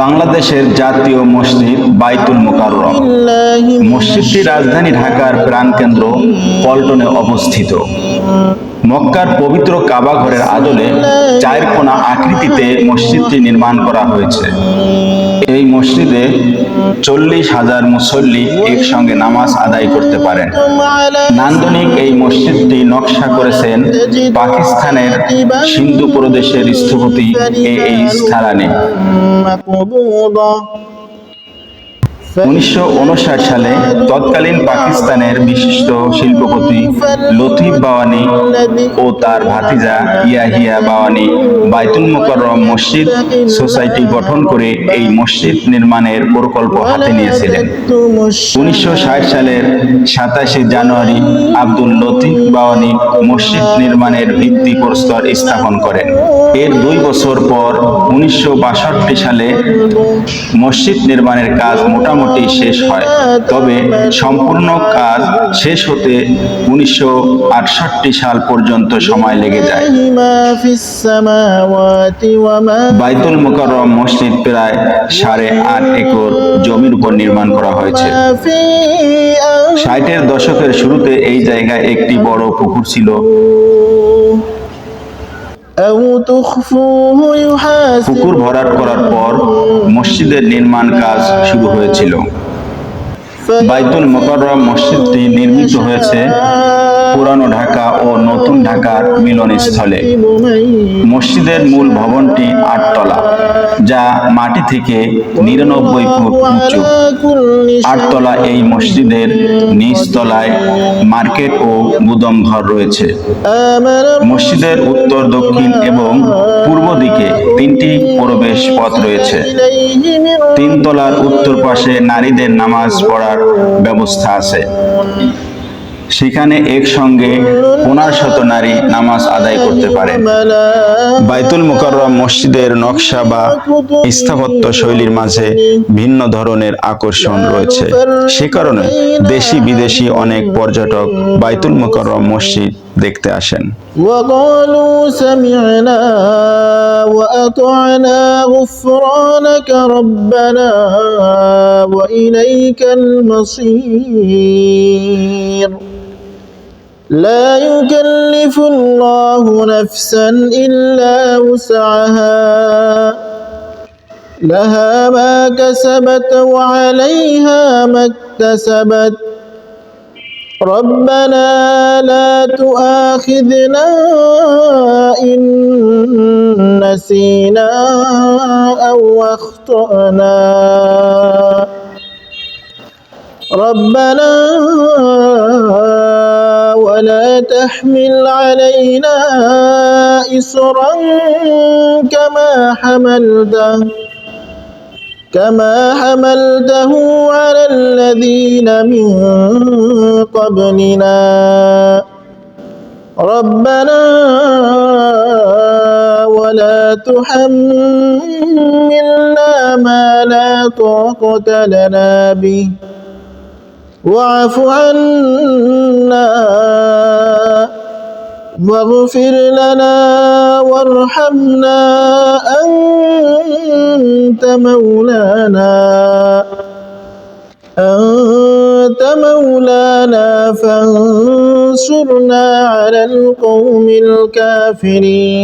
বাংলাদেশের জাতীয় মসজিদ বাইতুল মোকাররম। মসজিদটি রাজধানী ঢাকার প্রাণকেন্দ্র পল্টনে অবস্থিত। মক্কার পবিত্র কাবা ঘরের আদলে চারকোনা আকৃতিতে মসজিদটি নির্মাণ করা হয়েছে। এই মসজিদে 40,000 মুসল্লি একসঙ্গে নামাজ আদায় করতে পারেন। নান্দনিক এই মসজিদটি নকশা করেছেন পাকিস্তানের সিন্ধু প্রদেশের স্থপতি এইচ থালানি। 1959 সালে তৎকালীন পাকিস্তানের বিশিষ্ট শিল্পপতি লতিফ বাওয়ানি ও তার ভাতিজা ইয়াহিয়া বাওয়ানি বাইতুল মোকাররম মসজিদ সোসাইটি গঠন করে এই মসজিদ নির্মাণের প্রকল্প হাতে নিয়েছিলেন। 1960 সালের 27 জানুয়ারি আব্দুল লতিফ বাওয়ানি মসজিদ নির্মাণের ভিত্তিপ্রস্তর স্থাপন করেন। এর 2 বছর পর 1962 সালে মসজিদ নির্মাণের কাজ মোটামুটি শেষ হয়, তবে সম্পূর্ণ কাজ শেষ হতে 1968 সাল পর্যন্ত সময় লেগে যায়। বাইতুল মোকাররম মসজিদ প্রায় 8.5 একর জমির উপর নির্মাণ করা হয়েছে। 60-এর দশকের শুরুতে এই জায়গায় একটি বড় পুকুর ছিল। পুকুর ভরাট করার পর মসজিদের নির্মাণ কাজ শুরু হয়েছিল। বাইতুল মোকাররম মসজিদটি নির্মিত হয়েছে পুরানো ঢাকা ও নতুন ঢাকার মিলনস্থলে। মসজিদের মূল ভবনটি 8 তলা, যা মাটি থেকে 99 ফুট উঁচু। 8 তলা এই মসজিদের নিচ তলায় মার্কেট ও গুদাম ঘর রয়েছে। মসজিদের উত্তর, দক্ষিণ এবং পূর্ব দিকে 3টি প্রবেশ পথ রয়েছে। 3 তলার উত্তর পাশে নারীদের নামাজ পড়ার ব্যবস্থা আছে। সেখানে একসঙ্গে 1500 নারী নামাজ আদায় করতে পারে। বাইতুল মোকাররম মসজিদের নকশা বা স্থাপত্য শৈলীর মাঝে ভিন্ন ধরনের আকর্ষণ রয়েছে। সে কারণে দেশি বিদেশি অনেক পর্যটক বাইতুল মোকাররম মসজিদ দেখতে আসেন। وقالوا سمعنا وأطعنا غفرانك ربنا وإليك المصير لا يكلف الله نفسا إلا وسعها لها ما كسبت وعليها ما اكتسبت ربنا لا تؤاخذنا إن نسينا أو أخطأنا ربنا ولا تحمل علينا إصرا كما حملته على الذين من قبلنا ربنا ولا تحملنا ما لا طاقة لنا به واعف عنا واغفر لنا وارحمنا أنت مولانا فانصرنا على القوم الكافرين